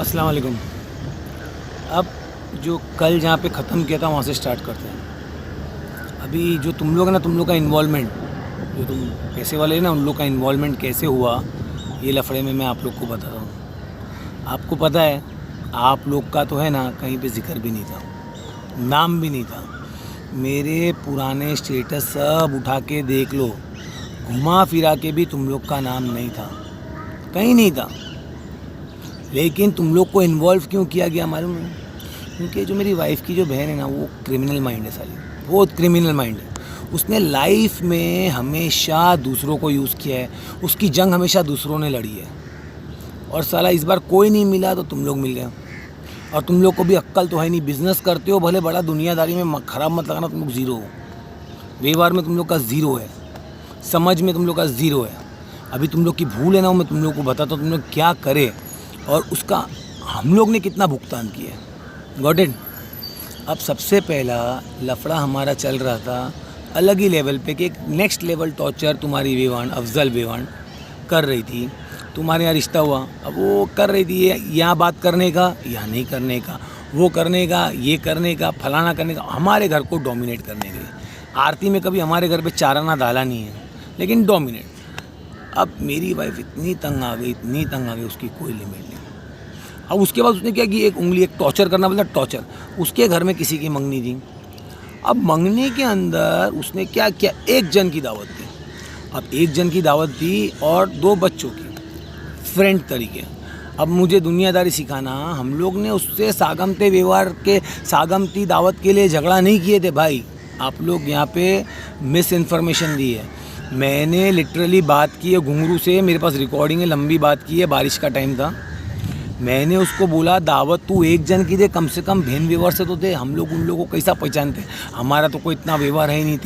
अस्सलाम वालेकुम। अब जो कल जहाँ पे ख़त्म किया था वहाँ से स्टार्ट करते हैं। अभी जो तुम लोग है ना, तुम लोग का इन्वॉल्वमेंट, जो तुम पैसे वाले हैं ना, उन लोग का इन्वॉल्वमेंट कैसे हुआ ये लफड़े में मैं आप लोग को बताता हूँ। आपको पता है, आप लोग का तो है ना कहीं पे ज़िक्र भी नहीं था, नाम भी नहीं था। मेरे पुराने स्टेटस सब उठा के देख लो, घुमा फिरा के भी तुम लोग का नाम नहीं था, कहीं नहीं था। लेकिन तुम लोग को इन्वॉल्व क्यों किया गया मालूम है? क्योंकि जो मेरी वाइफ़ की जो बहन है ना, वो क्रिमिनल माइंड है साली, बहुत क्रिमिनल माइंड है। उसने लाइफ में हमेशा दूसरों को यूज़ किया है, उसकी जंग हमेशा दूसरों ने लड़ी है। और साला इस बार कोई नहीं मिला तो तुम लोग मिल गए। और तुम लोग को भी अक्ल तो है नहीं, बिज़नेस करते हो भले बड़ा, दुनियादारी में ख़राब मत लगाना, तुम लोग ज़ीरो हो। व्यवहार में तुम लोग का ज़ीरो है, समझ में तुम लोग का ज़ीरो है। अभी तुम लोग की भूल है ना, मैं तुम लोग को बताता हूँ तुम लोग क्या करे और उसका हम लोग ने कितना भुगतान किया है। Got it? अब सबसे पहला लफड़ा हमारा चल रहा था अलग ही लेवल पे कि एक नेक्स्ट लेवल टॉर्चर तुम्हारी वेवान, अफजल वेवान कर रही थी। तुम्हारे यहाँ रिश्ता हुआ, अब वो कर रही थी यहाँ बात करने का, यहाँ नहीं करने का, वो करने का, ये करने का, फलाना करने का, हमारे घर को डोमिनेट करने के लिए। आरती में कभी हमारे घर पे चाराना डाला नहीं है, लेकिन डोमिनेट। अब मेरी वाइफ इतनी तंग आ गई, इतनी तंग आ गई, उसकी कोई लिमिट नहीं। अब उसके बाद उसने क्या कि एक उंगली, एक टॉर्चर करना, मतलब टॉर्चर। उसके घर में किसी की मंगनी थी। अब मंगनी के अंदर उसने क्या किया, एक जन की दावत दी। अब एक जन की दावत दी और 2 बच्चों की, फ्रेंड तरीके। अब मुझे दुनियादारी सिखाना, हम लोग ने उससे सागमते व्यवहार के, सागमती दावत के लिए झगड़ा नहीं किए थे भाई। आप लोग यहाँ पे मिस इन्फॉर्मेशन दी है। मैंने लिटरली बात की है घुंघरू से, मेरे पास रिकॉर्डिंग है, लंबी बात की है, बारिश का टाइम था। मैंने उसको बोला दावत तू एक जन की दे, कम से कम बहन व्यवहार से तो दे। हम लोग उन लोगों को कैसा पहचानते? हमारा तो कोई इतना व्यवहार है ही नहीं।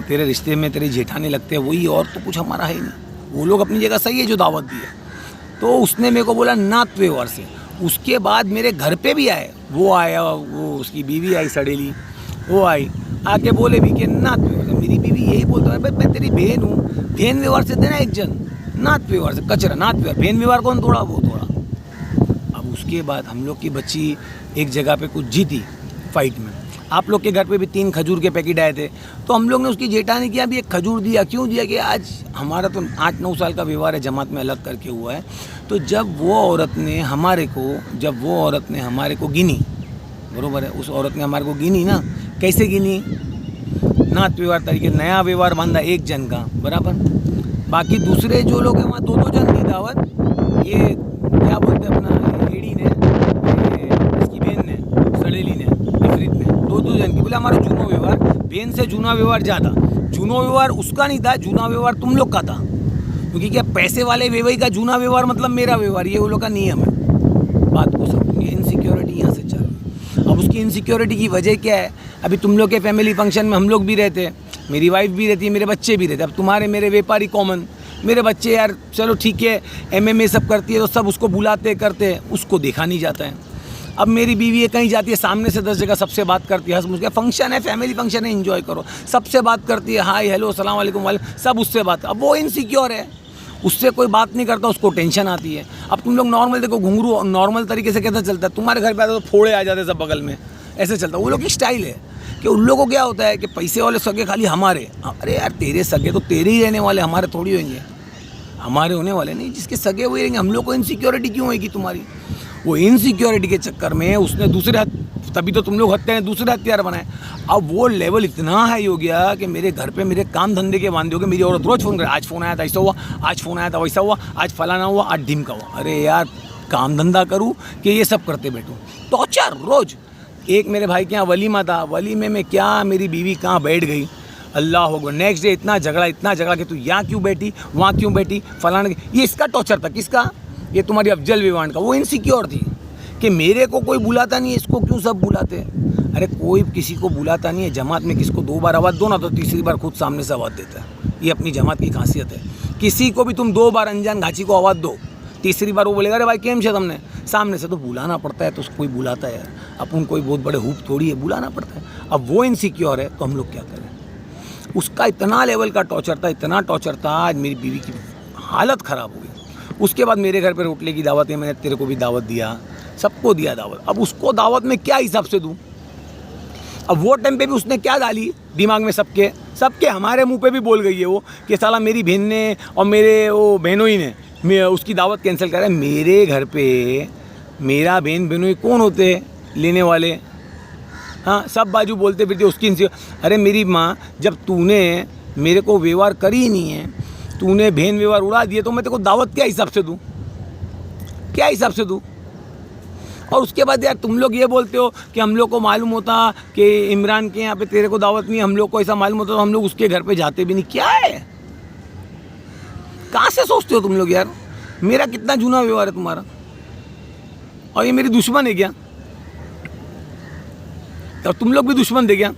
तेरे रिश्ते में तेरे जेठाने लगते हैं वही, और तो कुछ हमारा है ही नहीं। वो लोग अपनी जगह सही है जो दावत दी है। तो उसने मेरे को बोला नात व्यवहार से। उसके बाद मेरे घर पे भी आए, वो आया, वो उसकी बीवी आई सड़ेली, वो आई, आके बोले भी कि नात व्यवहार से। मेरी बीवी यही बोलता है, भाई मैं तेरी बहन हूँ, बहन व्यवहार से देना एक जन, नात व्यवहार से कचरा, नात व्यवहार, बहन व्यवहार कौन तोड़ा? वो तोड़ा। अब उसके बाद हम लोग की बच्ची एक जगह पे कुछ जीती फाइट में। आप लोग के घर पे भी 3 खजूर के पैकेट आए थे, तो हम लोग ने उसकी जेठानी किया भी एक खजूर दिया। क्यों दिया? कि आज हमारा तो 8-9 साल का व्यवहार है, जमात में अलग करके हुआ है। तो जब वो औरत ने हमारे को गिनी, बरोबर है, उस औरत ने हमारे को गिनी ना, कैसे गिनी? नात व्यवहार तरीके, नया व्यवहार बांधा एक जन का, बराबर। बाकी दूसरे जो लोग हैं वहाँ 2-2 जन की दावत। ये क्या बोलते हैं अपना एडी ने, इसकी बहन ने, सड़ेली ने, इफरीत ने, 2-2 जन की। बोले हमारा जूनो व्यवहार, बहन से जूना व्यवहार ज़्यादा। जूनो व्यवहार उसका नहीं था, जूना व्यवहार तुम लोग का था। क्योंकि क्या पैसे वाले व्यवहार का जूना व्यवहार मतलब मेरा व्यवहार, ये वो लोग का नियम है। बात को समझिए, इनसिक्योरिटी यहाँ से चल रही। अब उसकी इनसिक्योरिटी की वजह क्या है? अभी तुम लोग के फैमिली फंक्शन में हम लोग भी रहते हैं, मेरी वाइफ भी रहती है, मेरे बच्चे भी रहते हैं। अब तुम्हारे मेरे व्यापारी कॉमन, मेरे बच्चे यार चलो ठीक है, MMA सब करती है तो सब उसको बुलाते करते हैं, उसको देखा नहीं जाता है। अब मेरी बीवी है, कहीं जाती है सामने से 10 जगह सबसे बात करती है, हंस मुझ के, फंक्शन है, फैमिली फंक्शन है, एंजॉय करो, सबसे बात करती है, हाय हेलो सलाम वालेकुम वाले, सब उससे बात। अब वो इनसिक्योर है, उससे कोई बात नहीं करता, उसको टेंशन आती है। अब तुम लोग नॉर्मल देखो, घुंघरू नॉर्मल तरीके से कैसा चलता है, तुम्हारे घर पे आता तो फोड़े आ जाते सब बगल में, ऐसे चलता। वो लोग की स्टाइल है कि उन लोगों को क्या होता है कि पैसे वाले सगे खाली हमारे। अरे यार तेरे सगे तो तेरे ही रहने वाले, हमारे थोड़ी होंगे, हमारे होने वाले नहीं, जिसके सगे हुए रहेंगे। हम लोग को इनसिक्योरिटी क्यों होगी तुम्हारी? वो इनसिक्योरिटी के चक्कर में उसने दूसरे, तभी तो तुम लोग हत्या हैं, दूसरे हथियार बनाए। अब वो लेवल इतना हाई हो गया कि मेरे घर पे मेरे काम धंधे के वांदे हो गए। मेरी औरत रोज फ़ोन करे, आज फ़ोन आया था ऐसा हुआ, आज फ़ोन आया था वैसा हुआ, आज फलाना हुआ, आज ढिमका हुआ। अरे यार काम धंधा करूँ कि ये सब करते बैठूँ? टॉर्चर रोज़। एक मेरे भाई के यहाँ वलीमा था, वलीमे में क्या मेरी बीवी कहाँ बैठ गई, अल्लाह होगा। नेक्स्ट डे इतना झगड़ा कि तू यहाँ क्यों बैठी, वहाँ क्यों बैठी, फलाना। ये इसका टॉर्चर था, किसका? ये तुम्हारी अफजल विवान का। वो इनसिक्योर थी कि मेरे को कोई बुलाता नहीं है, इसको क्यों सब बुलाते हैं। अरे कोई किसी को बुलाता नहीं है। जमात में किसको 2 बार आवाज़ दो ना तो तीसरी बार खुद सामने से आवाज़ देता है। ये अपनी जमात की खासियत है। किसी को भी तुम 2 बार अनजान घाची को आवाज़ दो, तीसरी बार वो बोलेगा अरे भाई केम छे तुमने, सामने से तो बुलाना पड़ता है। तो कोई बुलाता है यार, अपन कोई बहुत बड़े हुप थोड़ी है, बुलाना पड़ता है। अब वो इनसिक्योर है तो हम लोग क्या करें? उसका इतना लेवल का टॉर्चर था, इतना टॉर्चर था, आज मेरी बीवी की हालत ख़राब हो गई। उसके बाद मेरे घर पे रोटले की दावत है, मैंने तेरे को भी दावत दिया, सबको दिया दावत। अब उसको दावत में क्या हिसाब से दूँ? अब वो टाइम पे भी उसने क्या डाली दिमाग में सबके हमारे मुंह पे भी बोल गई है वो कि साला मेरी बहन ने और मेरे वो बहनोई ने उसकी दावत कैंसिल करा है। मेरे घर पे मेरा बहन बहनोई कौन होते लेने वाले? हाँ, सब बाजू बोलते फिरते उसकी। अरे मेरी माँ, जब तूने मेरे को व्यवहार करी ही नहीं है, तूने बहन व्यवहार उड़ा दिए, तो मैं तेरे को दावत क्या हिसाब से दूँ? क्या हिसाब से दूँ? और उसके बाद यार तुम लोग ये बोलते हो कि हम लोग को मालूम होता कि इमरान के यहाँ पे तेरे को दावत नहीं, हम लोग को ऐसा मालूम होता तो हम लोग उसके घर पे जाते भी नहीं। क्या है? कहाँ से सोचते हो तुम लोग यार? मेरा कितना जूना व्यवहार है तुम्हारा, और ये मेरी दुश्मन है क्या? और तुम लोग भी दुश्मन थे क्या?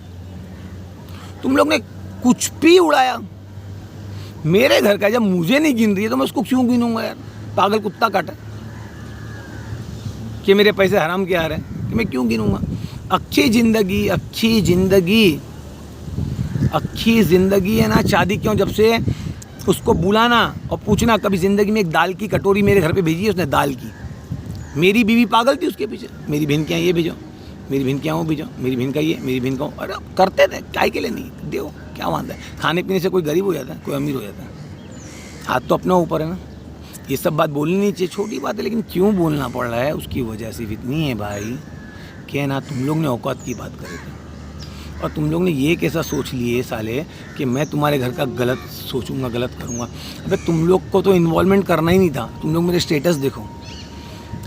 तुम लोग ने कुछ भी उड़ाया मेरे घर का। जब मुझे नहीं गिन रही है तो मैं उसको क्यों गिनूंगा यार? पागल कुत्ता काटा कि मेरे पैसे हराम के आ रहे हैं कि मैं क्यों गिनूंगा? अच्छी ज़िंदगी है ना। शादी क्यों? जब से उसको बुलाना और पूछना कभी ज़िंदगी में एक दाल की कटोरी मेरे घर पे भेजी है उसने, दाल की। मेरी बीवी पागल थी उसके पीछे, मेरी बहन के यहाँ ये भेजो, मेरी बहन के यहाँ वो भेजो, मेरी बहन का ये, मेरी बहन का। अरे करते थे, काय के लिए नहीं दो, क्या वांदा है? खाने पीने से कोई गरीब हो जाता है, कोई अमीर हो जाता है? हाथ तो अपने ऊपर है ना। ये सब बात बोलनी नहीं चाहिए, छोटी बात है, लेकिन क्यों बोलना पड़ रहा है? उसकी वजह सिर्फ इतनी है भाई कि ना तुम लोग ने औकात की बात करे थे, और तुम लोग ने ये कैसा सोच लिए साले कि मैं तुम्हारे घर का गलत सोचूंगा, गलत करूंगा। अबे तुम लोग को तो इन्वॉल्वमेंट करना ही नहीं था। तुम लोग मेरे स्टेटस देखो,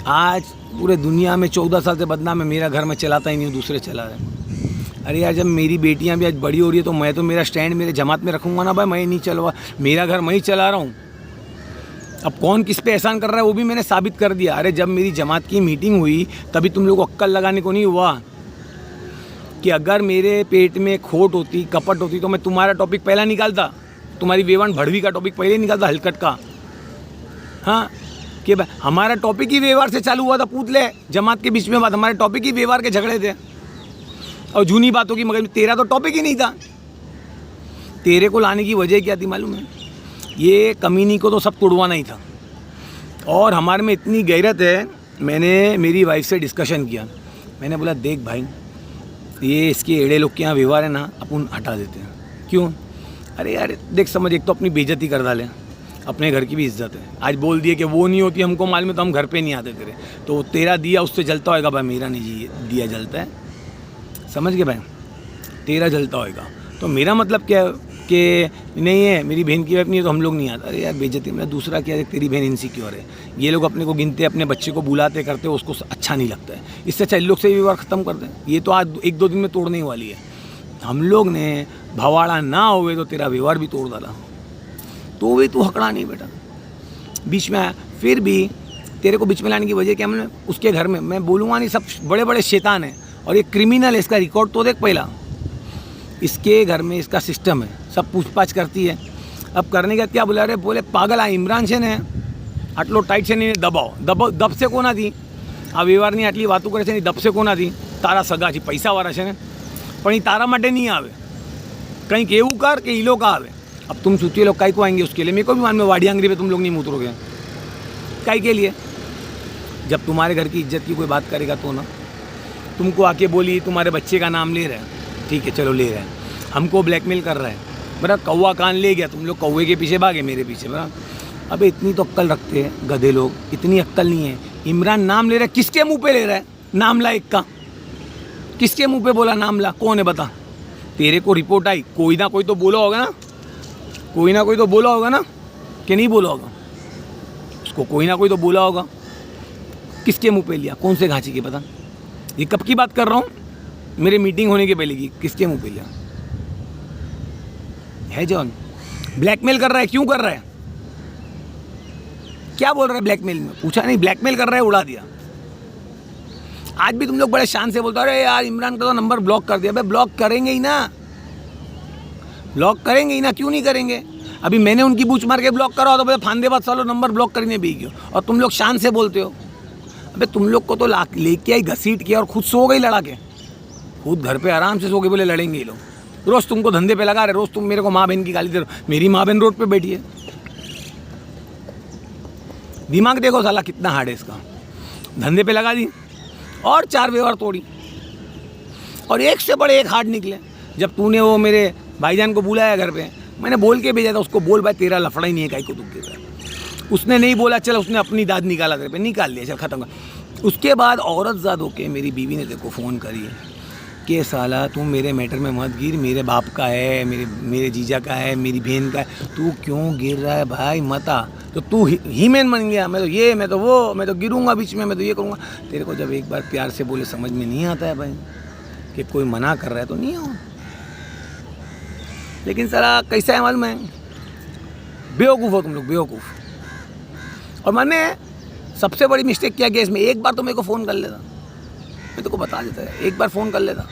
आज पूरे दुनिया में 14 साल से बदनाम है, मेरा घर में चलाता ही नहीं हूँ, दूसरे चला रहे हैं। अरे यार, जब मेरी बेटियाँ भी आज बड़ी हो रही है तो मैं तो मेरा स्टैंड मेरे जमात में रखूँगा ना भाई। मैं नहीं चलवा, मेरा घर मैं ही चला रहा हूँ। अब कौन किस पे एहसान कर रहा है वो भी मैंने साबित कर दिया। अरे जब मेरी जमात की मीटिंग हुई तभी तुम लोग को अक्कल लगाने को नहीं हुआ कि अगर मेरे पेट में खोट होती, कपट होती, तो मैं तुम्हारा टॉपिक पहला निकालता, तुम्हारी वेवान भड़वी का टॉपिक पहले निकालता, हलकट का। हाँ, कि हमारा टॉपिक ही व्यवहार से चालू हुआ था। पूछ ले जमात के बीच में बात, हमारे टॉपिक ही व्यवहार के झगड़े थे और जूनी बातों की, मगर तेरा तो टॉपिक ही नहीं था। तेरे को लाने की वजह क्या थी मालूम है? ये कमीनी को तो सब तोड़वाना ही था। और हमारे में इतनी गैरत है, मैंने मेरी वाइफ से डिस्कशन किया। मैंने बोला देख भाई, ये इसके एड़े लोग के यहाँ व्यवहार है ना, अपन हटा देते हैं। क्यों? अरे यार देख, समझ, एक तो अपनी बेइज्जती कर डाले, अपने घर की भी इज्जत है। आज बोल दिए कि वो नहीं होती हमको मालूम है तो हम घर पे नहीं आते तेरे, तो तेरा दिया उससे जलता होएगा भाई, मेरा नहीं दिया जलता है। समझ गए भाई? तेरा जलता होएगा। तो मेरा मतलब क्या है कि नहीं है, मेरी बहन की वाइफ नहीं है तो हम लोग नहीं आते। अरे यार बेइज्जती में दूसरा क्या है, तेरी बहन इनसिक्योर है, ये लोग अपने को गिनते, अपने बच्चे को बुलाते करते, उसको अच्छा नहीं लगता है। इससे अच्छा इन लोग से व्यवहार ख़त्म कर दें। ये तो आज 1-2 दिन में तोड़ने वाली है। हम लोग ने भवाड़ा ना हुए तो तेरा व्यवहार भी तोड़ डाला, तो भी तू हकड़ा नहीं बेटा, बीच में आया। फिर भी तेरे को बीच में लाने की वजह क्या? मैंने उसके घर में, मैं बोलूँगा नहीं, सब बड़े बड़े शैतान हैं और ये क्रिमिनल है। इसका रिकॉर्ड तो देख पहला, इसके घर में इसका सिस्टम है, सब पूछताछ करती है। अब करने का क्या बोला? अरे बोले पागल आ इमरान છે ને આટલો ટાઈટ છે ને દબાવો, દબશે કોનાથી? આ વ્યવહારની આટલી વાતો કરે છે ને, દબશે કોનાથી? તારા સગા છે, પૈસાવાળા છે ને, પણ એ તારા માટે નહીં આવે। કંઈક એવું કર કે એ લોકો આવે। अब तुम चूतिए लोग काई को आएंगे उसके लिए? मेरे को भी मान में वाड़ी आंगरी पे तुम लोग नहीं उतरोगे, काई के लिए? जब तुम्हारे घर की इज्जत की कोई बात करेगा तो ना, तुमको आके बोली तुम्हारे बच्चे का नाम ले रहे हैं, ठीक है चलो ले रहे हैं, हमको ब्लैकमेल कर रहा है, मेरा कौवा कान ले गया, तुम लोग कौवे के पीछे भागे मेरे पीछे। बरा अबे इतनी तो अक्ल रखते हैं गधे लोग, इतनी अक्ल नहीं है। इमरान नाम ले रहा है, किसके मुंह पे ले रहा है? नाम ला एक का, किसके मुंह पे बोला नाम ला? कौन है बता? तेरे को रिपोर्ट आई, कोई ना कोई तो बोला होगा ना, कोई ना कोई तो बोला होगा ना, कि नहीं बोला होगा? उसको कोई ना कोई तो बोला होगा। किसके मुंह पे लिया? कौन से घाची के? पता? ये कब की बात कर रहा हूँ? मेरे मीटिंग होने के पहले की। किसके मुंह पे लिया है? जॉन ब्लैकमेल कर रहा है, क्यों कर रहा है? क्या बोल रहा है ब्लैकमेल में? पूछा नहीं, ब्लैकमेल कर रहा है, उड़ा दिया। आज भी तुम लोग बड़े शान से बोलते हो अरे यार इमरान का तो नंबर ब्लॉक कर दिया। भाई ब्लॉक करेंगे ही ना, ब्लॉक करेंगे ही ना, क्यों नहीं करेंगे? अभी मैंने उनकी बूच मार के ब्लॉक करा तो भाई फांदे बाद सालों नंबर ब्लॉक करने भी क्यों? और तुम लोग शान से बोलते हो। अबे तुम लोग को तो लेके आई, घसीट किया और खुद सो गई लड़ा के, खुद घर पे आराम से सो के बोले लड़ेंगे ये लोग। रोज़ तुमको धंधे पे लगा रहे, रोज़ तुम मेरे को माँ बहन की गाली दे रहे हो। मेरी माँ बहन रोड पे बैठी है, दिमाग देखो साला कितना हार्ड है इसका। धंधे पे लगा दी और 4 व्यवहार तोड़ी और एक से बड़े एक हार्ड निकले। जब तूने वो मेरे भाईजान को बुलाया घर पे, मैंने बोल के भेजा था उसको, बोल भाई तेरा लफड़ा ही नहीं है, काई को दुख गिर रहा है। उसने नहीं बोला, चल उसने अपनी दाद निकाला तेरे पे, निकाल लिया, चल खत्म कर। उसके बाद औरत ज़ाद होके मेरी बीवी ने देखो फ़ोन करी कि साला तू मेरे मैटर में मत गिर, मेरे बाप का है, मेरे जीजा का है, मेरी बहन का है, तू क्यों गिर रहा है भाई, मत आ। तो तू ही मैन बन गया, मैं तो ये, मैं तो वो, मैं तो गिरूंगा बीच में, मैं तो ये करूँगा। तेरे को जब एक बार प्यार से बोले समझ में नहीं आता है भाई कि कोई मना कर रहा है तो नहीं हो। लेकिन साला कैसा है मालूम है, बेवकूफ़ हो तुम लोग, बेवकूफ़। और मैंने सबसे बड़ी मिस्टेक क्या किया इसमें, एक बार तो मेरे को फ़ोन कर लेता, मैं तो को बता देता है, एक बार फ़ोन कर लेता।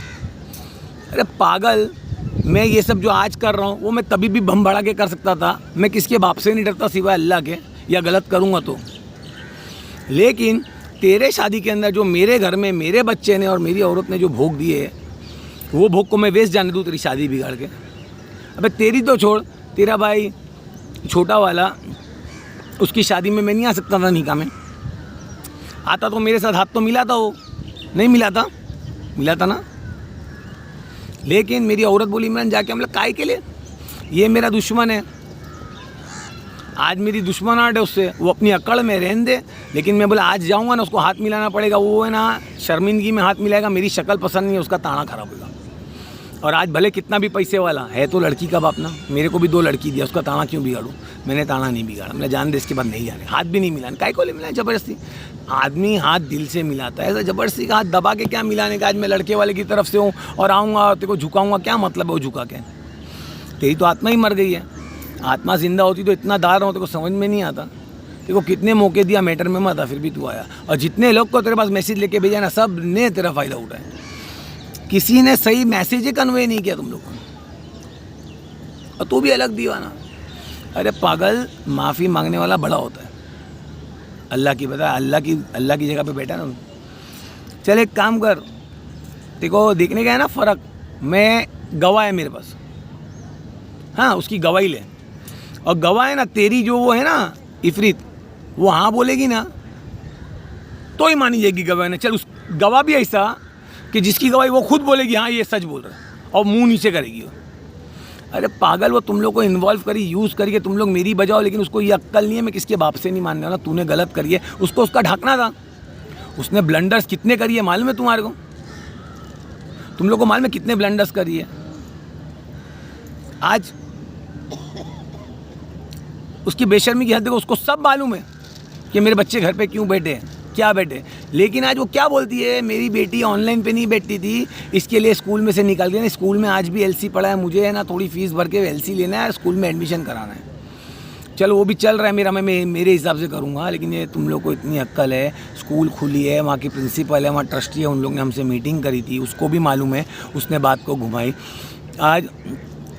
अरे पागल, मैं ये सब जो आज कर रहा हूँ वो मैं तभी भी बम भड़ा के कर सकता था। मैं किसके बाप से नहीं डरता सिवाय अल्लाह के, या गलत करूँगा तो। लेकिन तेरे शादी के अंदर जो मेरे घर में मेरे बच्चे ने और मेरी औरत ने जो भोग दिए, वो भोग को मैं वेस्ट जाने दूँ तेरी शादी बिगाड़ के? अबे तेरी तो छोड़, तेरा भाई छोटा वाला, उसकी शादी में मैं नहीं आ सकता था निकाह में? आता तो मेरे साथ हाथ तो मिला था, वो नहीं मिला था, मिला था ना। लेकिन मेरी औरत बोली इमरान जाके, हम लोग काय के लिए, ये मेरा दुश्मन है, आज मेरी दुश्मनाहट है उससे, वो अपनी अकड़ में रहने दे। लेकिन मैं बोला आज जाऊँगा ना, उसको हाथ मिलाना पड़ेगा, वो है ना शर्मिंदगी में हाथ मिलाएगा, मेरी शक्ल पसंद नहीं है, उसका ताना खराब होगा। और आज भले कितना भी पैसे वाला है तो लड़की का बाप ना, मेरे को भी 2 लड़की दिया, उसका ताना क्यों बिगाड़ूँ? मैंने ताना नहीं बिगाड़ा, मैंने जान दे इसके बाद नहीं जाने, हाथ भी नहीं मिलाने। काय को ले मिलाए ज़बरदस्ती? आदमी हाथ दिल से मिलाता है, ऐसा ज़बरदस्ती का हाथ दबा के क्या मिलाने का? आज मैं लड़के वाले की तरफ से हूँ और आऊँगा और तेरे को झुकाऊँगा, क्या मतलब है वो झुका के? तेरी तो आत्मा ही मर गई है। आत्मा जिंदा होती तो इतना दार हो, तेरे को समझ में नहीं आता। तेरे को कितने मौके दिया मैटर में मत आ, फिर भी तू आया। और जितने लोग को तेरे पास मैसेज लेके भेजा ना, सब ने तेरा फ़ायदा उठाया, किसी ने सही मैसेज ही कन्वे नहीं किया तुम लोग को। और तू भी अलग दीवाना। अरे पागल, माफ़ी मांगने वाला बड़ा होता है, अल्लाह की बता, अल्लाह की जगह पे बैठा ना। चल एक काम कर, देखो देखने का है ना फ़र्क, मैं गवाह है मेरे पास, हाँ उसकी गवाही ले। और गवाह है ना तेरी जो वो है ना इफरीत, वो हाँ बोलेगी ना तो ही मानी जाएगी गवाह ने। चल उस गवाह भी ऐसा कि जिसकी गवाही वो खुद बोलेगी हाँ ये सच बोल रहा है, और मुंह नीचे करेगी वो। अरे पागल, वो तुम लोग को इन्वॉल्व करी, यूज़ करिए, तुम लोग मेरी बजाओ, लेकिन उसको ये अक्ल नहीं है मैं किसके बाप से नहीं मानने वाला। तूने गलत करी है, उसको उसका ढाकना था। उसने ब्लंडर्स कितने करी है मालूम है तुम्हारे को? तुम लोग को मालूम है कितने ब्लंडर्स करी है? आज उसकी बेशर्मी की हद देखो, उसको सब मालूम है कि मेरे बच्चे घर पे क्यों बैठे हैं, क्या बैठे। लेकिन आज वो क्या बोलती है, मेरी बेटी ऑनलाइन पे नहीं बैठती थी, इसके लिए स्कूल में से निकाल दिया। स्कूल में आज भी एलसी पड़ा है, मुझे है ना थोड़ी फीस भर के एलसी लेना है, स्कूल में एडमिशन कराना है। चलो वो भी चल रहा है मेरा, मैं मेरे हिसाब से करूँगा। लेकिन ये तुम लोग को इतनी अक्ल है, स्कूल खुली है, वहाँ की प्रिंसिपल है, वहाँ ट्रस्टी है, उन लोग ने हमसे मीटिंग करी थी, उसको भी मालूम है, उसने बात को घुमाई। आज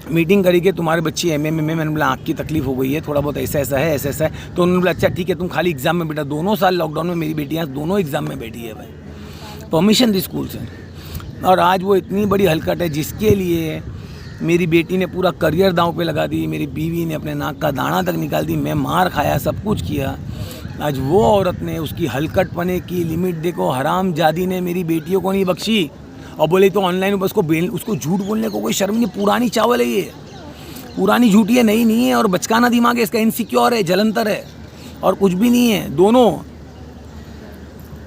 मीटिंग करी कि तुम्हारे बच्ची एमए में, मैंने बोला आँख की तकलीफ हो गई है, थोड़ा बहुत ऐसा ऐसा है, ऐसा ऐसा है। तो उन्होंने बोला अच्छा ठीक है, तुम खाली एग्ज़ाम में बेटा। 2 साल लॉकडाउन में मेरी बेटियाँ दोनों एग्ज़ाम में बैठी है भाई, परमिशन दी स्कूल से। और आज वो इतनी बड़ी हलकट है जिसके लिए मेरी बेटी ने पूरा करियर दांव पे लगा दी, मेरी बीवी ने अपने नाक का दाना तक निकाल दी, मैं मार खाया, सब कुछ किया। आज वो औरत ने उसकी हलकट पने की लिमिट देखो, हरामजादी ने मेरी बेटियों को नहीं बख्शी। और बोले तो ऑनलाइन उसको झूठ बोलने को कोई शर्म नहीं, पुरानी चावल है ये, पुरानी झूठी है, नई नहीं है। और बचकाना दिमाग है इसका, इनसिक्योर है, जलंतर है, और कुछ भी नहीं है दोनों।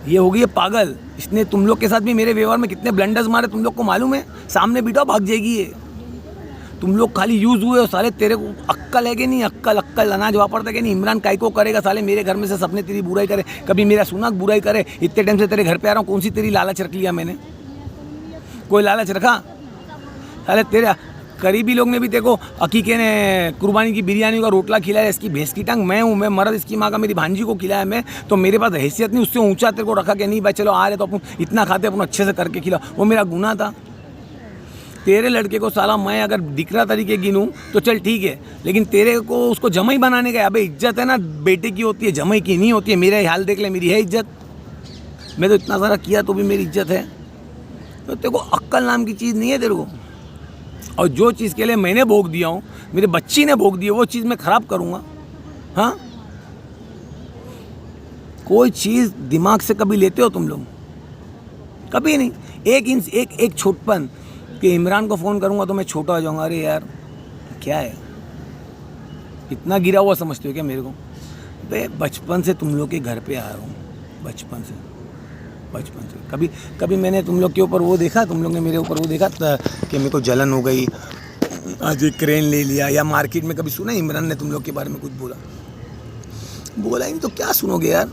ये हो गई है पागल। इसने तुम लोग के साथ भी मेरे व्यवहार में कितने ब्लंडर्स मारे तुम लोग को मालूम है। सामने बिठाओ भाग जाएगी ये। तुम लोग खाली यूज़ हुए हो साले, तेरे को अक्ल है कि नहीं? अक्ल अनाज वापरता कि नहीं? इमरान काय को करेगा साले, मेरे घर में से सबने तेरी बुराई करे, कभी मेरा सुना बुराई करे। इतने टाइम से तेरे घर पे आ रहा हूँ, कौन सी तेरी लालच रख लिया मैंने? कोई लालच रखा? साले तेरे करीबी लोग ने भी देखो, अकीके ने कुर्बानी की बिरयानी का रोटला खिलाया, इसकी भैंस की टांग मैं हूँ, मैं मर्द, इसकी माँ का मेरी भांजी को खिलाया मैं, तो मेरे पास हैसियत नहीं उससे ऊंचा तेरे को रखा कि नहीं भाई चलो आ रहे तो अपन इतना खाते, अपन अच्छे से करके खिलाओ, वो मेरा गुनाह था। तेरे लड़के को साला मैं अगर दिखरा तरीके गिनूँ तो चल ठीक है, लेकिन तेरे को उसको जमाई बनाने का, अबे इज्जत है ना बेटे की होती है, जमाई की नहीं होती है। मेरा हाल देख ले, मेरी है इज्जत, मैं तो इतना सारा किया तो भी मेरी इज्जत है। तो तेरे को अक्ल नाम की चीज़ नहीं है तेरे को। और जो चीज़ के लिए मैंने भोग दिया हूँ, मेरे बच्ची ने भोग दिया, वो चीज़ मैं ख़राब करूँगा? हाँ कोई चीज़ दिमाग से कभी लेते हो तुम लोग? कभी नहीं। एक छोटपन कि इमरान को फ़ोन करूँगा तो मैं छोटा हो जाऊँगा। अरे यार क्या है, इतना गिरा हुआ समझते हो क्या मेरे को? बचपन से तुम लोग के घर पे आ रहा हूँ, बचपन से कभी मैंने तुम लोग के ऊपर वो देखा, तुम लोग ने मेरे ऊपर वो देखा कि मेरे को जलन हो गई, आज एक क्रेन ले लिया, या मार्केट में कभी सुना इमरान ने तुम लोग के बारे में कुछ बोला ही नहीं तो क्या सुनोगे यार,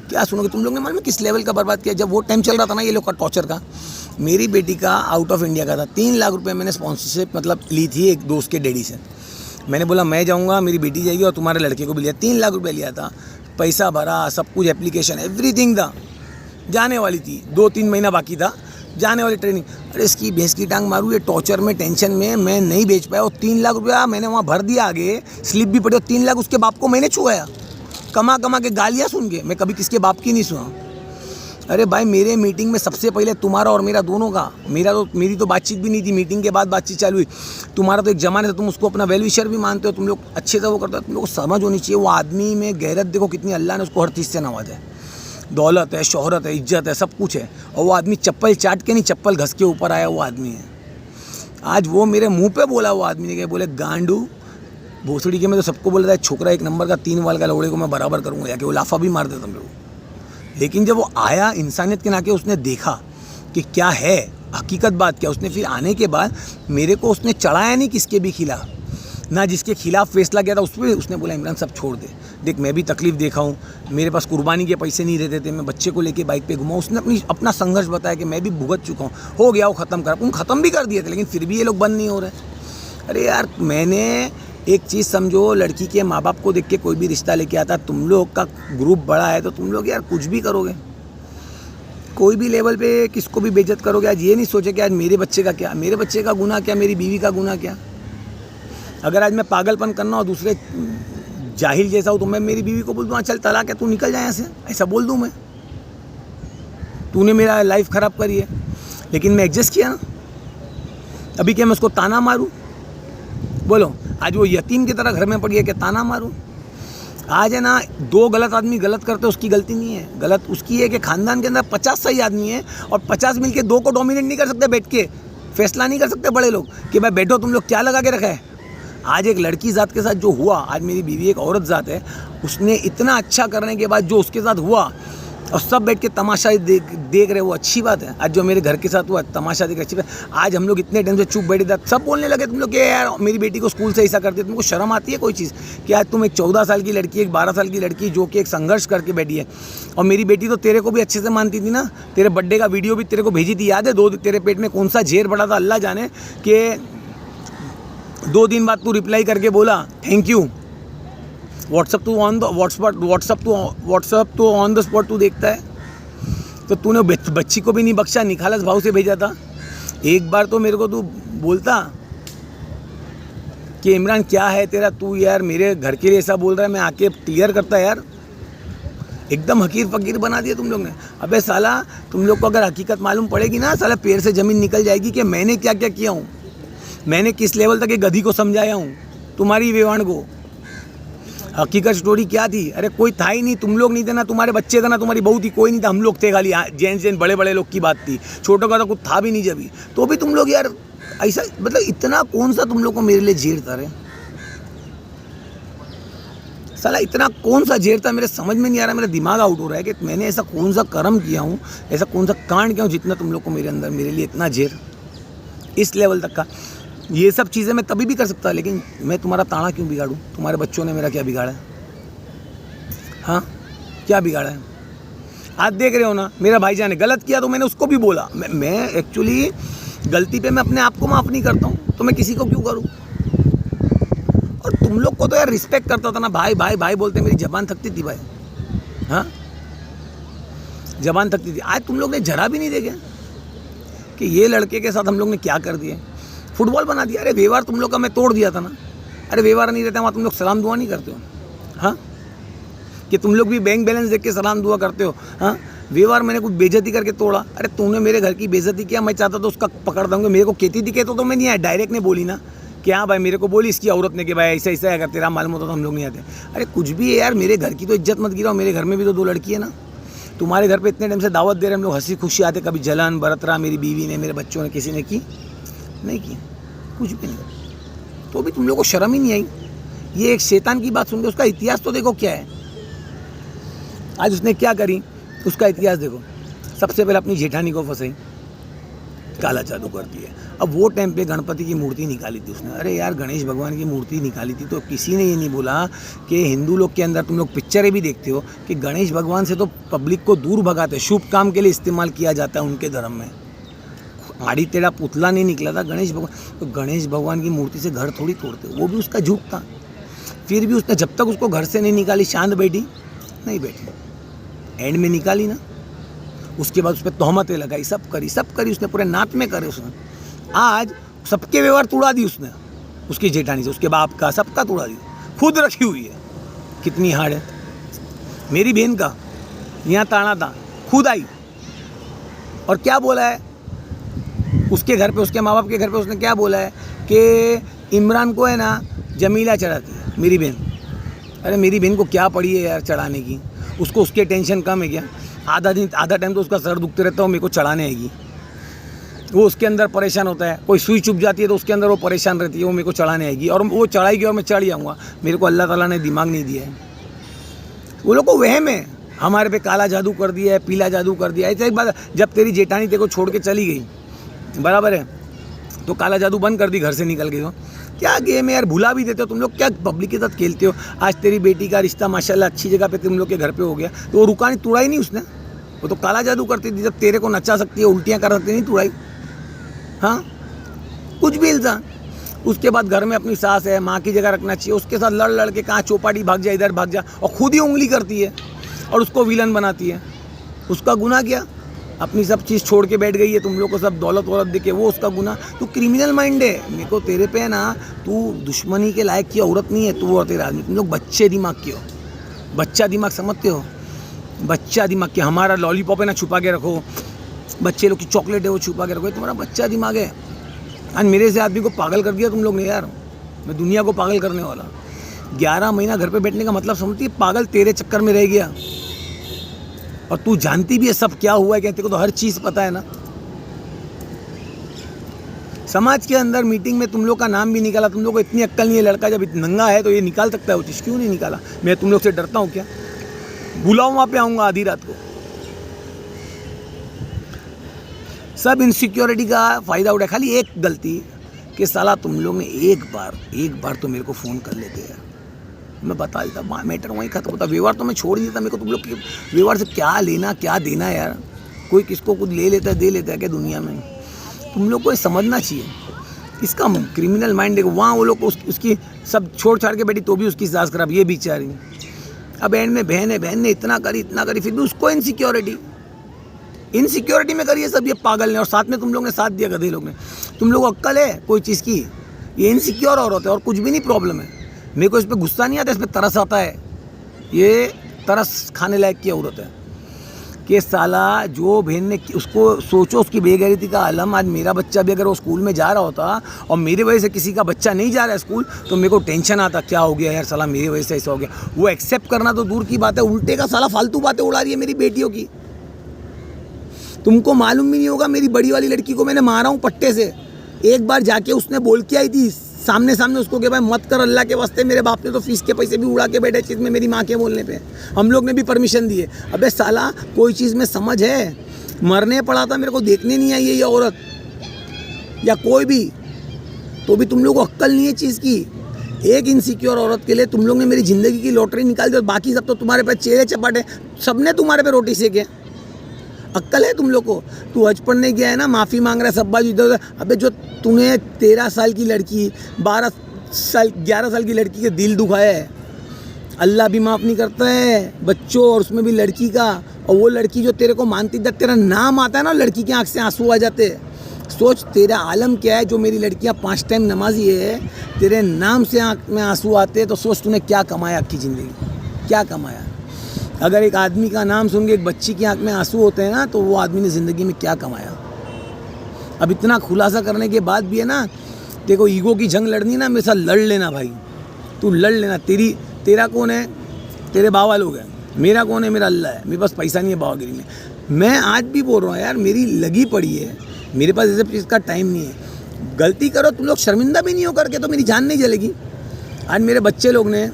क्या सुनोगे? तुम लोग ने मालूम है किस लेवल का बर्बाद किया? जब वो टाइम चल रहा था ना ये लोग का टॉर्चर का, मेरी बेटी का आउट ऑफ इंडिया का था, 3 लाख रुपए मैंने स्पॉन्सरशिप मतलब ली थी एक दोस्त के डैडी से। मैंने बोला मैं जाऊँगा, मेरी बेटी जाएगी और तुम्हारे लड़के को भी लिया, 3 लाख रुपये लिया था, पैसा भरा, सब कुछ एप्लीकेशन एवरीथिंग था, जाने वाली थी, 2-3 महीना बाकी था, जाने वाली ट्रेनिंग। अरे इसकी भैंस की टांग मारूँ, ये टॉर्चर में टेंशन में मैं नहीं बेच पाया, और 3 लाख रुपया मैंने वहाँ भर दिया, आगे स्लिप भी पड़ी, और 3 लाख उसके बाप को मैंने छुआया, कमा के गालियाँ सुन के। मैं कभी किसके बाप की नहीं सुना। अरे भाई मेरे मीटिंग में सबसे पहले तुम्हारा और मेरा दोनों का, मेरी तो बातचीत भी नहीं थी, मीटिंग के बाद बातचीत चालू हुई। तुम्हारा तो एक जमाने से तुम उसको अपना वेल विशर भी मानते हो, तुम लोग अच्छे से वो करते हो, तुम लोग को समझ होनी चाहिए वो आदमी में गैरत देखो कितनी, अल्लाह ने उसको हर चीज़ से नवाजा है, दौलत है, शोहरत है, इज्जत है, सब कुछ है, और वो आदमी चप्पल चाट के नहीं, चप्पल घस के ऊपर आया वो आदमी है। आज वो मेरे मुँह पर बोला, वो आदमी ने क्या बोले, गांडू भोसड़ी के, मैं तो सबको बोल रहा है छोकरा एक नंबर का 3 वाल का लौड़े को मैं बराबर करूँगा, या कि वो लाफा भी मार देता मेरे को। लेकिन जब वो आया इंसानियत के नाते, उसने देखा कि क्या है हकीकत बात क्या, उसने फिर आने के बाद मेरे को उसने चढ़ाया नहीं किसके भी खिलाफ, ना जिसके खिलाफ फैसला किया था उस पर उसने बोला इमरान सब छोड़ दे, देख मैं भी तकलीफ़ देखा हूँ, मेरे पास कुर्बानी के पैसे नहीं रहते थे, मैं बच्चे को लेके बाइक पे घुमा, उसने अपना संघर्ष बताया कि मैं भी भुगत चुका हूँ, हो गया वो ख़त्म कर, उन ख़त्म भी कर दिए थे, लेकिन फिर भी ये लोग बंद नहीं हो रहे। अरे यार मैंने एक चीज़ समझो, लड़की के माँ बाप को देख के कोई भी रिश्ता लेके आता, तुम लोग का ग्रुप बड़ा है तो तुम लोग यार कुछ भी करोगे, कोई भी लेवल पे किसको भी बेइज्जत करोगे। आज ये नहीं सोचे कि आज मेरे बच्चे का क्या, मेरे बच्चे का गुनाह क्या, मेरी बीवी का गुनाह क्या। अगर आज मैं पागलपन करना हो दूसरे जाहिल जैसा हूँ तो मैं मेरी बीवी को बोल दूँ चल तलाक है, तू निकल जाए यहाँ से, ऐसा बोल दूँ मैं, तूने मेरा लाइफ ख़राब करी है। लेकिन मैं एडजस्ट किया ना, अभी क्या मैं उसको ताना मारूँ? बोलो, आज वो यतीम की तरह घर में पड़ी है कि ताना मारूं? आज है ना, 2 गलत आदमी गलत करते उसकी गलती नहीं है, गलत उसकी है कि खानदान के अंदर 50 सही आदमी है और 50 मिलके 2 को डोमिनेट नहीं कर सकते, बैठ के फैसला नहीं कर सकते बड़े लोग कि भाई बैठो तुम लोग क्या लगा के रखा है। आज एक लड़की ज़ात के साथ जो हुआ, आज मेरी बीवी एक औरत ज़ात है, उसने इतना अच्छा करने के बाद जो उसके साथ हुआ और सब बैठ के तमाशा देख रहे, वो अच्छी बात है। आज जो मेरे घर के साथ हुआ तमाशा देख अच्छी बात। आज हम लोग इतने टाइम से चुप बैठे थे, सब बोलने लगे तुम लोग कि यार मेरी बेटी को स्कूल से ऐसा करती है, तुमको शर्म आती है कोई चीज़ कि आज तुम एक 14 साल की लड़की, एक 12 साल की लड़की जो कि एक संघर्ष करके बैठी है, और मेरी बेटी तो तेरे को भी अच्छे से मानती थी ना, तेरे बर्थडे का वीडियो भी तेरे को भेजी थी, याद है? 2 तेरे पेट में कौन सा झेर पड़ा था अल्लाह जाने, कि 2 दिन बाद तू रिप्लाई करके बोला थैंक यू, व्हाट्सअप तो ऑन द स्पॉट तू देखता है, तो तूने बच्ची को भी नहीं बख्शा, निखालस भाव से भेजा था। एक बार तो मेरे को तू बोलता कि इमरान क्या है तेरा, तू यार मेरे घर के लिए ऐसा बोल रहा है, मैं आके क्लियर करता यार। एकदम हकीर फकीर बना दिया तुम लोग ने। अबे साला तुम लोग को अगर हकीकत मालूम पड़ेगी ना, साला पैर से ज़मीन निकल जाएगी कि मैंने क्या क्या किया हूँ, मैंने किस लेवल तक एक गधी को समझाया हूँ, तुम्हारी वेवाण को। हकीकत स्टोरी क्या थी? अरे कोई था ही नहीं, तुम लोग नहीं थे ना, तुम्हारे बच्चे थे ना, तुम्हारी बहू थी, कोई नहीं था, हम लोग थे खाली, जैन बड़े बड़े लोग की बात थी, छोटों का तो कुछ था भी नहीं जब भी। तो भी तुम लोग यार ऐसा, मतलब इतना कौन सा तुम लोग को मेरे लिए झेर था रे साला, इतना कौन सा झेर था? मेरे समझ में नहीं आ रहा, मेरा दिमाग आउट हो रहा है कि मैंने ऐसा कौन सा कर्म किया हूँ, ऐसा कौन सा कांड किया हूँ जितना तुम लोग को मेरे अंदर मेरे लिए इतना झेर, इस लेवल तक का। ये सब चीज़ें मैं तभी भी कर सकता, लेकिन मैं तुम्हारा ताना क्यों बिगाड़ूं? तुम्हारे बच्चों ने मेरा क्या बिगाड़ा है? हाँ क्या बिगाड़ा है? आज देख रहे हो ना, मेरा भाईजान ने गलत किया तो मैंने उसको भी बोला। मैं एक्चुअली गलती पे मैं अपने आप को माफ़ नहीं करता हूँ, तो मैं किसी को क्यों करूँ? और तुम लोग को तो यार रिस्पेक्ट करता था ना, भाई भाई भाई बोलते, मेरी जबान थकती थी भाई, हाँ जबान थकती थी। आज तुम लोग ने जरा भी नहीं देखे कि ये लड़के के साथ हम लोग ने क्या कर दिया, फुटबॉल बना दिया। अरे व्यवहार तुम लोग का मैं तोड़ दिया था ना, अरे व्यवहार नहीं रहता वहाँ तुम लोग सलाम दुआ नहीं करते हो, हाँ कि तुम लोग भी बैंक बैलेंस देख के सलाम दुआ करते हो, हाँ व्यवहार मैंने कुछ बेइज्जती करके तोड़ा। अरे तूने मेरे घर की बेइज्जती किया, मैं चाहता तो उसका पकड़ दूंगा, मेरे को कहती थी कहते तो मैं नहीं आया, डायरेक्ट ने बोली ना कि हाँ भाई मेरे को बोली इसकी औरत ने कि भाई ऐसा ऐसा है, अगर तेरा मालूम होता तो हम लोग नहीं आते। अरे कुछ भी है यार, मेरे घर की तो इज्जत मत गिराओ, मेरे घर में भी तो 2 लड़की है ना। तुम्हारे घर पे इतने टाइम से दावत दे रहे हम लोग, हंसी खुशी आते, कभी जलन बरतरा मेरी बीवी ने, मेरे बच्चों ने, किसी ने की नहीं की, कुछ भी नहीं, तो भी तुम लोग को शर्म ही नहीं आई। ये एक शैतान की बात सुन के उसका इतिहास तो देखो क्या है। आज उसने क्या करी, उसका इतिहास देखो। सबसे पहले अपनी जेठानी को फंसाई, काला जादू करती है। अब वो टाइम पे गणपति की मूर्ति निकाली थी उसने। अरे यार गणेश भगवान की मूर्ति निकाली थी तो किसी ने ये नहीं बोला कि हिंदू लोग के अंदर, तुम लोग पिक्चरें भी देखते हो कि गणेश भगवान से तो पब्लिक को दूर भगाते, शुभ काम के लिए इस्तेमाल किया जाता है उनके धर्म में। आड़ी टेढ़ा पुतला नहीं निकला था गणेश भगवान, तो गणेश भगवान की मूर्ति से घर थोड़ी तोड़ते, वो भी उसका झूठ था। फिर भी उसने जब तक उसको घर से नहीं निकाली, शांत बैठी नहीं बैठी, एंड में निकाली ना, उसके बाद उस पर तोहमतें लगाई, सब करी उसने, पूरे नात में करे उसने। आज सबके व्यवहार तोड़ा दी उसने, उसकी जेठानी से, उसके बाप का, सबका तोड़ा दी, खुद रखी हुई है। कितनी हार्ड है। मेरी बहन का यहाँ ताना था, खुद आई और क्या बोला है उसके घर पे, उसके माँ बाप के घर पे उसने क्या बोला है कि इमरान को है ना जमीला चढ़ाती है मेरी बहन। अरे मेरी बहन को क्या पड़ी है यार चढ़ाने की, उसको उसके टेंशन कम है क्या? आधा टाइम तो उसका सर दुखते रहता है, मेरे को चढ़ाने आएगी, वो उसके अंदर परेशान होता है। कोई सुई चुभ जाती है तो उसके अंदर वो परेशान रहती है, वो मेरे को चढ़ाने आएगी और वो चढ़ाएगी और मैं चढ़ जाऊँगा। मेरे को अल्लाह ताला ने दिमाग नहीं दिया है। वो लोग को वहम है हमारे पे काला जादू कर दिया है, पीला जादू कर दिया है। ऐसा एक बात, जब तेरी जेठानी तेरे को छोड़ के चली गई, बराबर है, तो काला जादू बंद कर दी, घर से निकल गई। तो क्या गेम है यार, भुला भी देते हो तुम लोग, क्या पब्लिक के साथ खेलते हो। आज तेरी बेटी का रिश्ता माशाल्लाह अच्छी जगह पे तुम लोग के घर पे हो गया, तो वो रुका नहीं, तुड़ा ही नहीं उसने। वो तो काला जादू करती थी, जब तेरे को नचा सकती है, उल्टियाँ कर सकती नहीं, तुड़ाई। हाँ कुछ भी इल्ज़ाम। उसके बाद घर में अपनी सास है, माँ की जगह रखना चाहिए, उसके साथ लड़ लड़ के कहाँ चौपाटी भाग जा, इधर भाग जा, और खुद ही उंगली करती है और उसको विलन बनाती है। उसका गुनाह क्या? अपनी सब चीज़ छोड़ के बैठ गई है, तुम लोग को सब दौलत वौलत देके, वो उसका गुनाह। तू क्रिमिनल माइंड है, मेरे को तेरे पे है ना, तू दुश्मनी के लायक की औरत नहीं है तू और तेरा आदमी। तुम लोग बच्चे दिमाग के हो, बच्चा दिमाग समझते हो, बच्चा दिमाग के। हमारा लॉलीपॉप है ना छुपा के रखो, बच्चे लोग की चॉकलेट है वो छुपा के रखो, तुम्हारा बच्चा दिमाग है। आज मेरे से आदमी को पागल कर दिया तुम लोग ने यार, मैं दुनिया को पागल करने वाला। 11 महीना घर पे बैठने का मतलब समझती है, पागल तेरे चक्कर में रह गया। और तू जानती भी है सब क्या हुआ है, कहते को तो हर चीज़ पता है ना। समाज के अंदर मीटिंग में तुम लोग का नाम भी निकाला, तुम लोग को इतनी अक्ल नहीं है, लड़का जब नंगा है तो ये निकाल सकता है वो चीज़, क्यों नहीं निकाला? मैं तुम लोग से डरता हूँ क्या? बुलाओ वहाँ पे आऊँगा आधी रात को। सब इनसिक्योरिटी का फ़ायदा उठाया, खाली एक गलती कि साला तुम लोग ने एक बार तो मेरे को फ़ोन कर लेते हैं, मैं बता देता, मैटर वहीं खत्म होता। व्यवहार तो मैं छोड़ ही देता, मेरे को तुम लोग के व्यवहार से क्या लेना क्या देना यार। कोई किसको कुछ ले लेता है दे लेता है क्या दुनिया में? तुम लोग को ये समझना चाहिए। इसका क्रिमिनल माइंड देखो, वहाँ वो लोग उसकी सब छोड़ छाड़ के बैठी तो भी उसकी सास खराब, ये बेचारी। अब एंड में बहन ने इतना करी फिर भी उसको इनसिक्योरिटी में करी है सब ये पागल ने, और साथ में तुम लोग ने साथ दिया गधे लोग ने। तुम लोग को अक्ल है कोई चीज़ की? ये इनसिक्योर औरत है और कुछ भी नहीं प्रॉब्लम है। मेरे को इस पर गुस्सा नहीं आता, इस पर तरस आता है। ये तरस खाने लायक की औरत है कि साला जो बहन ने उसको, सोचो उसकी बेगैरती का आलम। आज मेरा बच्चा भी अगर वो स्कूल में जा रहा होता और मेरी वजह से किसी का बच्चा नहीं जा रहा है स्कूल, तो मेरे को टेंशन आता, क्या हो गया यार साला मेरी वजह से ऐसा हो गया। वो एक्सेप्ट करना तो दूर की बात है, उल्टे का साला फालतू बातें उड़ा रही है मेरी बेटियों की। तुमको मालूम भी नहीं होगा, मेरी बड़ी वाली लड़की को मैंने मारा हूँ पट्टे से। एक बार जाके उसने बोल के आई थी सामने उसको कि भाई मत कर अल्लाह के वास्ते, मेरे बाप ने तो फीस के पैसे भी उड़ा के बैठे चीज़ में मेरी माँ के बोलने पे, हम लोग ने भी परमिशन दी है। अबे साला कोई चीज़ में समझ है? मरने पड़ा था, मेरे को देखने नहीं आई है ये औरत या कोई भी, तो भी तुम लोग को अक्ल नहीं है चीज़ की। एक इनसिक्योर औरत के लिए तुम लोग ने मेरी ज़िंदगी की लॉटरी निकाल दी और बाकी सब तो तुम्हारे पे चेहरे चपाटे, सब ने तुम्हारे पे रोटी सेके। अक्ल है तुम लोग को? तू हज पढ़ने गया है ना, माफ़ी मांग रहा है सब बाजू इधर। अबे जो तूने 13 साल की लड़की, 11 साल की लड़की के दिल दुखाया है, अल्लाह भी माफ़ नहीं करता है बच्चों, और उसमें भी लड़की का। और वो लड़की जो तेरे को मानती, जब तेरा नाम आता है ना लड़की की आँख से आंसू आ जाते हैं। सोच तेरा आलम क्या है, जो मेरी लड़कियाँ 5 टाइम नमाजी है, तेरे नाम से आँख में आंसू आते हैं, तो सोच तूने क्या कमाया आपकी ज़िंदगी, क्या कमाया। अगर एक आदमी का नाम सुन के एक बच्ची की आंख में आंसू होते हैं ना, तो वो आदमी ने ज़िंदगी में क्या कमाया। अब इतना खुलासा करने के बाद भी है ना, देखो ईगो की जंग लड़नी ना, मेरे साथ लड़ लेना भाई, तू लड़ लेना। तेरा कौन है? तेरे बाबा लोग हैं। मेरा कौन है? मेरा अल्लाह है। मेरे पास पैसा नहीं है बाबागिरी में। मैं आज भी बोल रहा हूँ यार, मेरी लगी पड़ी है, मेरे पास ऐसे चीज़ का टाइम नहीं है। गलती करो तुम लोग, शर्मिंदा भी नहीं हो करके तो मेरी जान नहीं जलेगी। आज मेरे बच्चे लोग ने,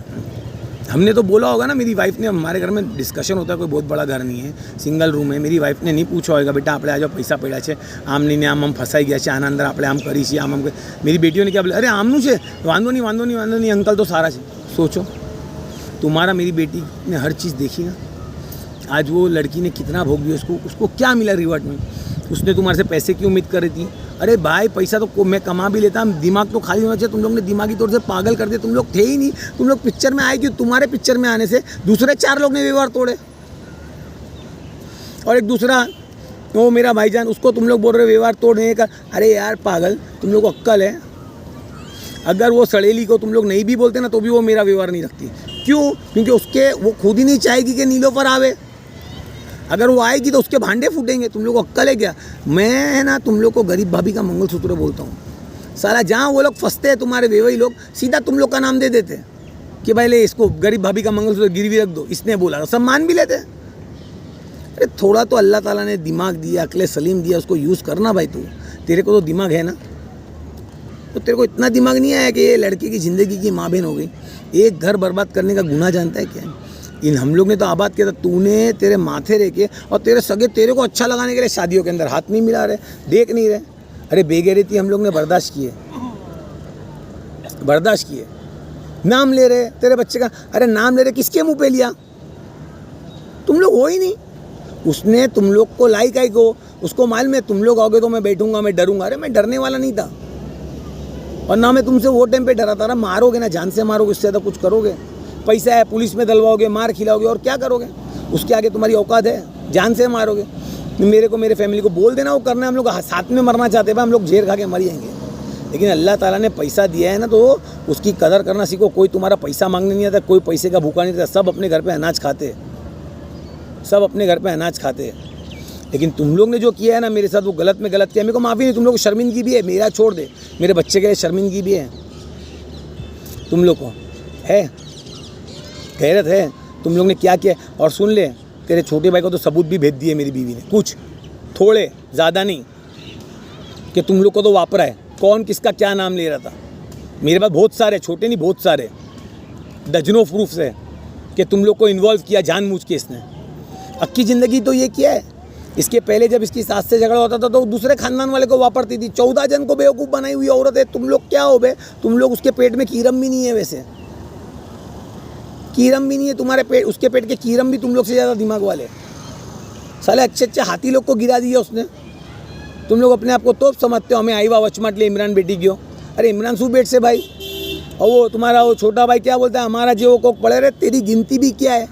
हमने तो बोला होगा ना, मेरी वाइफ ने, हमारे घर में डिस्कशन होता है, कोई बहुत बड़ा घर नहीं है, सिंगल रूम है, मेरी वाइफ ने नहीं पूछा होगा बेटा આપણે આ જો પૈસા પડ્યા છે, આમ નહીં આમ ફસાઈ ગયા છે, આના અંદર આપણે આમ કરી છીએ, આમ मेरी बेटियों ने क्या बोला, अरे आमનું છે, વાંધો नहीं अंकल तो सारा છે। सोचो तुम्हारा, मेरी बेटी ने हर चीज़ देखी ना, आज वो लड़की ने कितना भोग दिया, उसको क्या मिला रिवॉर्ड में? उसने तुम्हारे से पैसे की उम्मीद करी थी। अरे भाई पैसा तो मैं कमा भी लेता, दिमाग तो खाली होना चाहिए। तुम लोग ने दिमागी तौर से पागल कर दिया, तुम लोग थे ही नहीं। तुम लोग पिक्चर में आए क्यों? तुम्हारे पिक्चर में आने से दूसरे 4 लोग ने व्यवहार तोड़े। और एक दूसरा वो मेरा भाईजान, उसको तुम लोग बोल रहे व्यवहार तोड़ने का। अरे यार पागल, तुम लोग को अक्ल है? अगर वो सड़ेली को तुम लोग नहीं भी बोलते ना तो भी वो मेरा व्यवहार नहीं रखती। क्यों? क्योंकि उसके वो खुद ही नहीं चाहेगी कि नीलोफर आवे। अगर वो आएगी तो उसके भांडे फूटेंगे। तुम लोग को अक्ल है क्या? मैं है ना तुम लोग को गरीब भाभी का मंगलसूत्र बोलता हूँ। साला जहाँ वो लोग फंसते हैं तुम्हारे वेवई लोग, सीधा तुम लोग का नाम दे देते कि भाई ले इसको गरीब भाभी का मंगलसूत्र गिरवी रख दो, इसने बोला, सब मान भी लेते। अरे थोड़ा तो अल्लाह ताला ने दिमाग दिया, अक्ल सलीम दिया, उसको यूज़ करना भाई। तू, तेरे को तो दिमाग है ना, तो तेरे को इतना दिमाग नहीं आया कि ये लड़के की ज़िंदगी की माँ बहन हो गई। एक घर बर्बाद करने का गुनाह जानता है क्या? इन हम लोग ने तो आबाद किया था, तूने तेरे माथे रह के और तेरे सगे तेरे को अच्छा लगाने के लिए शादियों के अंदर हाथ नहीं मिला रहे, देख नहीं रहे। अरे बेगैरती हम लोग ने बर्दाश्त किए। नाम ले रहे तेरे बच्चे का, अरे नाम ले रहे, किसके मुंह पे लिया? तुम लोग हो ही नहीं। उसने तुम लोग को लाइक आई को, उसको मालूम है तुम लोग आओगे तो मैं बैठूंगा, मैं डरूंगा। अरे मैं डरने वाला नहीं था, और ना मैं तुमसे वो टाइम पे डराता रहा। मारोगे ना, जान से मारोगे, इससे ज़्यादा कुछ करोगे? पैसा है, पुलिस में दलवाओगे, मार खिलाओगे, और क्या करोगे? उसके आगे तुम्हारी औकात है? जान से मारोगे। मेरे को, मेरे फैमिली को बोल देना वो करना है, हम लोग साथ में मरना चाहते हैं, हम लोग झेर खा के मर जाएंगे। लेकिन अल्लाह ताला ने पैसा दिया है ना, तो उसकी कदर करना सीखो। कोई तुम्हारा पैसा मांगने नहीं आता, कोई पैसे का भूखा नहीं रहता, सब अपने घर पे अनाज खाते। लेकिन तुम लोग ने जो किया है ना मेरे साथ, वो गलत में गलत किया। मेरे को माफ़ी नहीं, तुम लोग को शर्मिंदगी भी है, मेरा छोड़ दे, मेरे बच्चे के लिए शर्मिंदगी भी है। तुम लोग को है, गैरत है। तुम लोग ने क्या किया? और सुन ले, तेरे छोटे भाई को तो सबूत भी भेज दिए मेरी बीवी ने, कुछ थोड़े, ज़्यादा नहीं, कि तुम लोग को तो वापरा है। कौन किसका क्या नाम ले रहा था? मेरे पास बहुत सारे, छोटे नहीं बहुत सारे, डजनों प्रूफ्स है कि तुम लोग को इन्वॉल्व किया जानबूझ के इसने। अक्की ज़िंदगी तो ये किया है। इसके पहले जब इसकी सास से झगड़ा होता था तो दूसरे खानदान वाले को वापरती थी। 14 जन को बेवकूफ़ बनाई हुई औरत है। तुम लोग क्या हो बे? तुम लोग उसके पेट में कीरम भी नहीं है, वैसे कीरम भी नहीं है तुम्हारे पेट, उसके पेट के कीरम भी तुम लोग से ज़्यादा दिमाग वाले। साले अच्छे हाथी लोग को गिरा दिया उसने। तुम लोग अपने आप को तो समझते हो, हमें आई वाह वचमट ले इमरान बेटी क्यों? अरे इमरान सू बेट से भाई, और वो तुम्हारा वो छोटा भाई क्या बोलता है, हमारा जो को पड़े रहे, तेरी गिनती भी क्या है?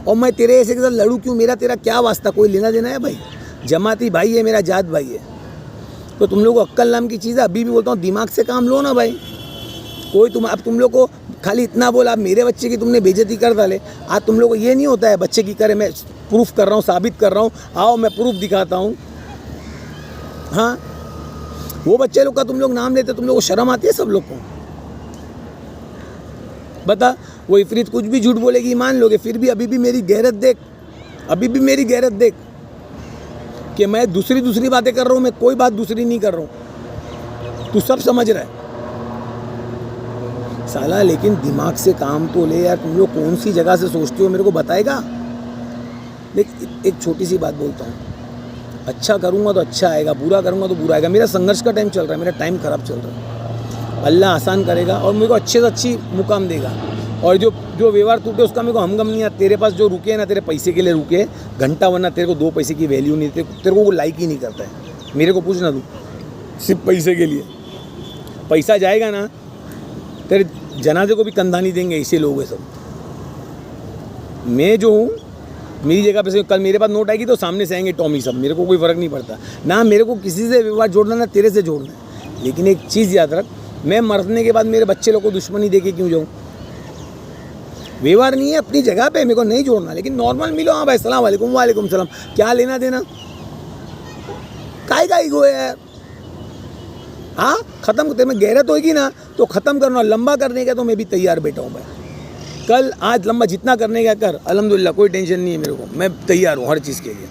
और मैं तेरे ऐसे के साथ लड़ूँ क्यों? मेरा तेरा क्या वास्ता? कोई लेना देना है भाई? जमाती भाई है मेरा, जात भाई है। तो तुम लोग को अक्ल नाम की चीज़ है, अभी भी बोलता हूँ, दिमाग से काम लो ना भाई। कोई अब तुम लोग को खाली इतना बोला, अब मेरे बच्चे की तुमने बेइज्जती कर डाले। आज तुम लोग को ये नहीं होता है बच्चे की करे, मैं प्रूफ कर रहा हूँ, साबित कर रहा हूँ, आओ मैं प्रूफ दिखाता हूँ। हाँ, वो बच्चे लोग का तुम लोग नाम लेते, तुम लोग को शर्म आती है? सब लोग को बता, वो इफरीत कुछ भी झूठ बोलेगी मान लोगे, फिर भी अभी भी मेरी गैरत देख, कि मैं दूसरी बातें कर रहा हूँ, मैं कोई बात दूसरी नहीं कर रहा हूँ, तू सब समझ रहा है साला। लेकिन दिमाग से काम तो ले यार। तुम लोग कौन सी जगह से सोचते हो, मेरे को बताएगा? देख, एक छोटी सी बात बोलता हूँ, अच्छा करूँगा तो अच्छा आएगा, बुरा करूँगा तो बुरा आएगा। मेरा संघर्ष का टाइम चल रहा है, मेरा टाइम खराब चल रहा है। अल्लाह आसान करेगा और मेरे को अच्छे से अच्छी मुकाम देगा। और जो व्यवहार टूटे उसका मेरे को हमगम नहीं है। तेरे पास जो रुके ना, तेरे पैसे के लिए रुके घंटा, वरना तेरे को 2 पैसे की वैल्यू नहीं, तेरे को वो लाइक ही नहीं करता है। मेरे को पूछना तू, सिर्फ पैसे के लिए। पैसा जाएगा ना, तेरे जनाजे को भी कंधा नहीं देंगे, ऐसे लोग हैं सब। मैं जो हूँ, मेरी जगह पे से कल मेरे पास नोट आएगी तो सामने से आएंगे टॉमी सब, मेरे को कोई फ़र्क नहीं पड़ता ना। मेरे को किसी से व्यवहार जोड़ना ना तेरे से जोड़ना है। लेकिन एक चीज़ याद रख, मैं मरने के बाद मेरे बच्चे लोग को दुश्मनी दे के क्यों जाऊँ? व्यवहार नहीं है अपनी जगह पे, मेरे को नहीं जोड़ना। लेकिन नॉर्मल मिलो, हाँ भाई सलाम वालेकुम, वालेकुम सलाम, क्या लेना देना? काय का ईगो है यार? हाँ ख़त्म तेरे में गहरत होगी ना तो ख़त्म करना, लंबा करने का तो मैं भी तैयार बैठा हूँ भाई। कल आज लंबा जितना करने का कर, अल्हम्दुलिल्लाह कोई टेंशन नहीं है मेरे को, मैं तैयार हूँ हर चीज़ के लिए।